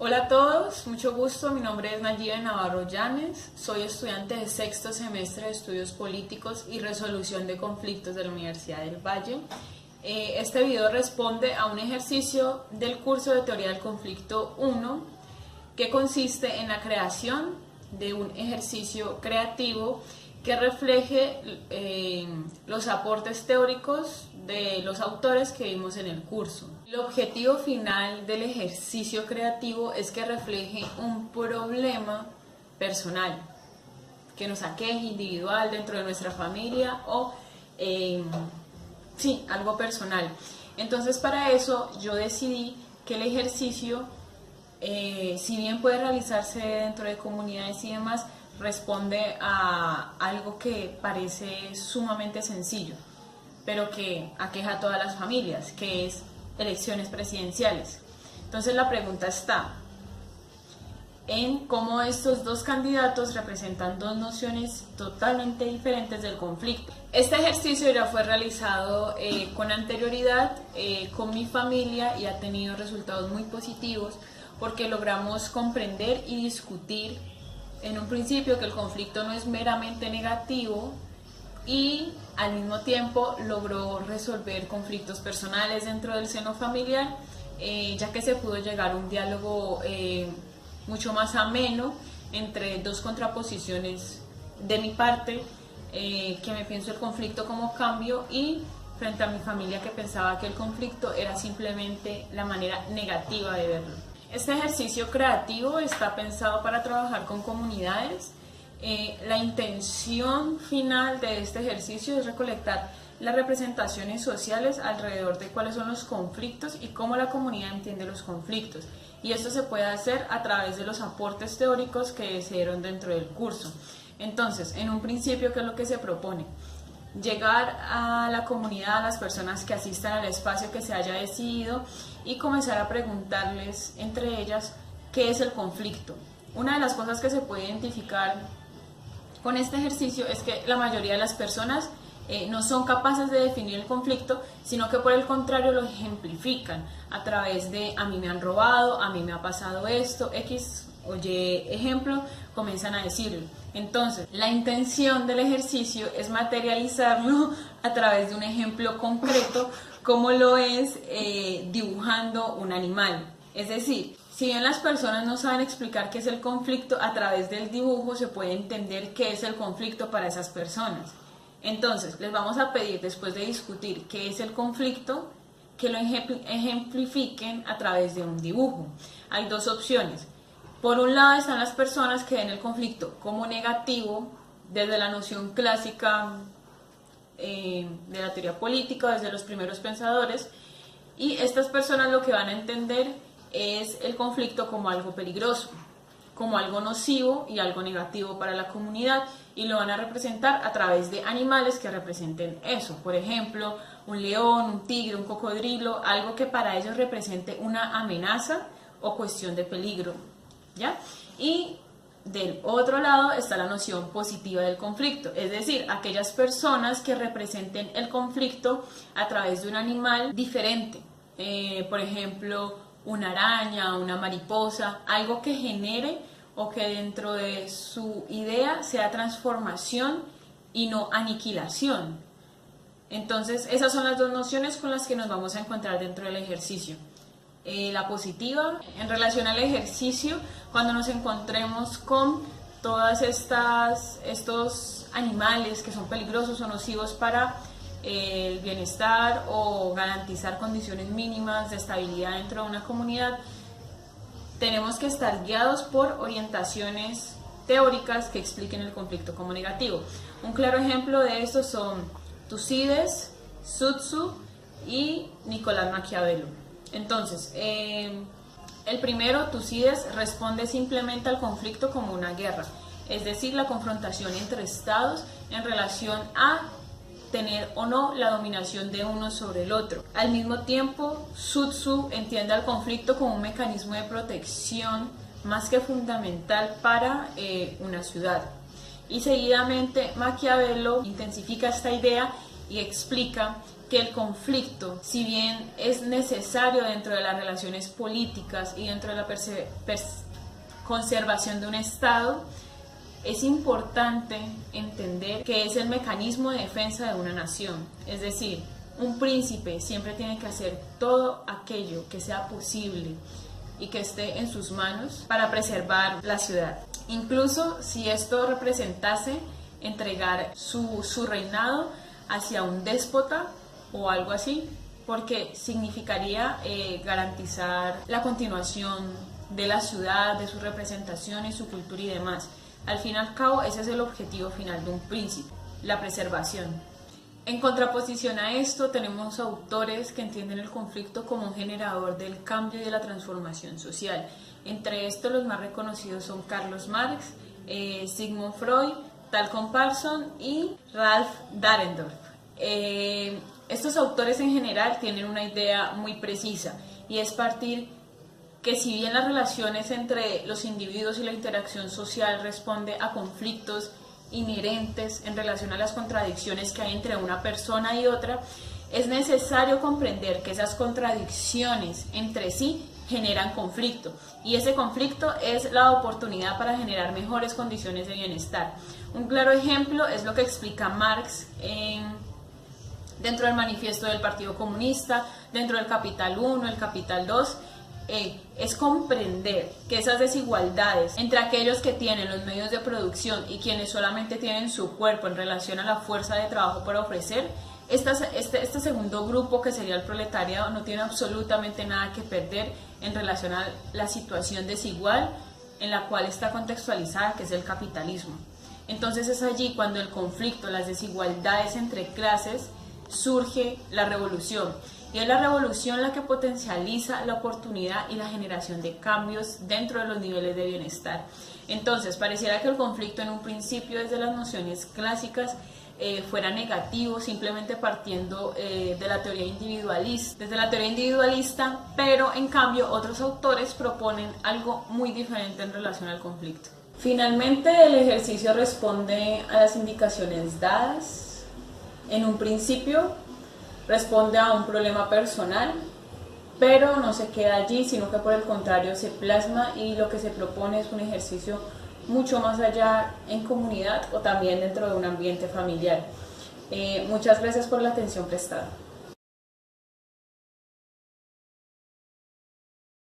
Hola a todos, mucho gusto, mi nombre es Nayib Navarro Llanes, soy estudiante de sexto semestre de Estudios Políticos y Resolución de Conflictos de la Universidad del Valle. Este video responde a un ejercicio del curso de Teoría del Conflicto 1 que consiste en la creación de un ejercicio creativo que refleje los aportes teóricos de los autores que vimos en el curso. El objetivo final del ejercicio creativo es que refleje un problema personal que nos aqueje, individual, dentro de nuestra familia o algo personal. Entonces, para eso yo decidí que el ejercicio, si bien puede realizarse dentro de comunidades y demás, responde a algo que parece sumamente sencillo, pero que aqueja a todas las familias, que es elecciones presidenciales. Entonces la pregunta está en cómo estos dos candidatos representan dos nociones totalmente diferentes del conflicto. Este ejercicio ya fue realizado con anterioridad con mi familia y ha tenido resultados muy positivos porque logramos comprender y discutir en un principio que el conflicto no es meramente negativo y al mismo tiempo logró resolver conflictos personales dentro del seno familiar, ya que se pudo llegar a un diálogo mucho más ameno entre dos contraposiciones de mi parte, que me pienso el conflicto como cambio, y frente a mi familia que pensaba que el conflicto era simplemente la manera negativa de verlo. Este ejercicio creativo está pensado para trabajar con comunidades. La intención final de este ejercicio es recolectar las representaciones sociales alrededor de cuáles son los conflictos y cómo la comunidad entiende los conflictos. Y esto se puede hacer a través de los aportes teóricos que se dieron dentro del curso. Entonces, en un principio, ¿qué es lo que se propone? Llegar a la comunidad, a las personas que asistan al espacio que se haya decidido y comenzar a preguntarles entre ellas qué es el conflicto. Una de las cosas que se puede identificar con este ejercicio es que la mayoría de las personas no son capaces de definir el conflicto, sino que por el contrario lo ejemplifican a través de a mí me han robado, a mí me ha pasado esto, X o Y ejemplo, comienzan a decirlo. Entonces, la intención del ejercicio es materializarlo a través de un ejemplo concreto, como lo es dibujando un animal. Es decir, si bien las personas no saben explicar qué es el conflicto, a través del dibujo se puede entender qué es el conflicto para esas personas. Entonces, les vamos a pedir, después de discutir qué es el conflicto, que lo ejemplifiquen a través de un dibujo. Hay dos opciones. Por un lado están las personas que ven el conflicto como negativo, desde la noción clásica de la teoría política, desde los primeros pensadores, y estas personas lo que van a entender es el conflicto como algo peligroso, como algo nocivo y algo negativo para la comunidad, y lo van a representar a través de animales que representen eso. Por ejemplo, un león, un tigre, un cocodrilo, algo que para ellos represente una amenaza o cuestión de peligro, ¿ya? Y del otro lado está la noción positiva del conflicto, es decir, aquellas personas que representen el conflicto a través de un animal diferente, por ejemplo, una araña, una mariposa, algo que genere o que dentro de su idea sea transformación y no aniquilación. Entonces, esas son las dos nociones con las que nos vamos a encontrar dentro del ejercicio. La positiva, en relación al ejercicio, cuando nos encontremos con todas estos animales que son peligrosos o nocivos para el bienestar o garantizar condiciones mínimas de estabilidad dentro de una comunidad, tenemos que estar guiados por orientaciones teóricas que expliquen el conflicto como negativo. Un claro ejemplo de esto son Tucídides, Sun Tzu y Nicolás Maquiavelo. Entonces, el primero, Tucídides, responde simplemente al conflicto como una guerra, es decir, la confrontación entre estados en relación a tener o no la dominación de uno sobre el otro. Al mismo tiempo, Sun Tzu entiende al conflicto como un mecanismo de protección más que fundamental para una ciudad. Y seguidamente Maquiavelo intensifica esta idea y explica que el conflicto, si bien es necesario dentro de las relaciones políticas y dentro de la conservación de un Estado, es importante entender que es el mecanismo de defensa de una nación. Es decir, un príncipe siempre tiene que hacer todo aquello que sea posible y que esté en sus manos para preservar la ciudad. Incluso si esto representase entregar su reinado hacia un déspota o algo así, porque significaría garantizar la continuación de la ciudad, de sus representaciones, su cultura y demás. Al fin y al cabo, ese es el objetivo final de un príncipe, la preservación. En contraposición a esto, tenemos autores que entienden el conflicto como un generador del cambio y de la transformación social. Entre estos, los más reconocidos son Carlos Marx, Sigmund Freud, Malcolm Parson y Ralph Dahrendorf. Estos autores en general tienen una idea muy precisa, y es partir que si bien las relaciones entre los individuos y la interacción social responde a conflictos inherentes en relación a las contradicciones que hay entre una persona y otra, es necesario comprender que esas contradicciones entre sí generan conflicto, y ese conflicto es la oportunidad para generar mejores condiciones de bienestar. Un claro ejemplo es lo que explica Marx dentro del manifiesto del Partido Comunista, dentro del Capital 1, el Capital 2, es comprender que esas desigualdades entre aquellos que tienen los medios de producción y quienes solamente tienen su cuerpo en relación a la fuerza de trabajo para ofrecer, este segundo grupo, que sería el proletariado, no tiene absolutamente nada que perder en relación a la situación desigual en la cual está contextualizada, que es el capitalismo. Entonces es allí cuando el conflicto, las desigualdades entre clases, surge la revolución. Y es la revolución la que potencializa la oportunidad y la generación de cambios dentro de los niveles de bienestar. Entonces, pareciera que el conflicto en un principio, desde las nociones clásicas, fuera negativo, simplemente partiendo de la teoría individualista, desde la teoría individualista, pero en cambio otros autores proponen algo muy diferente en relación al conflicto. Finalmente, el ejercicio responde a las indicaciones dadas. En un principio responde a un problema personal, pero no se queda allí, sino que por el contrario se plasma, y lo que se propone es un ejercicio mucho más allá en comunidad o también dentro de un ambiente familiar. Muchas gracias por la atención prestada.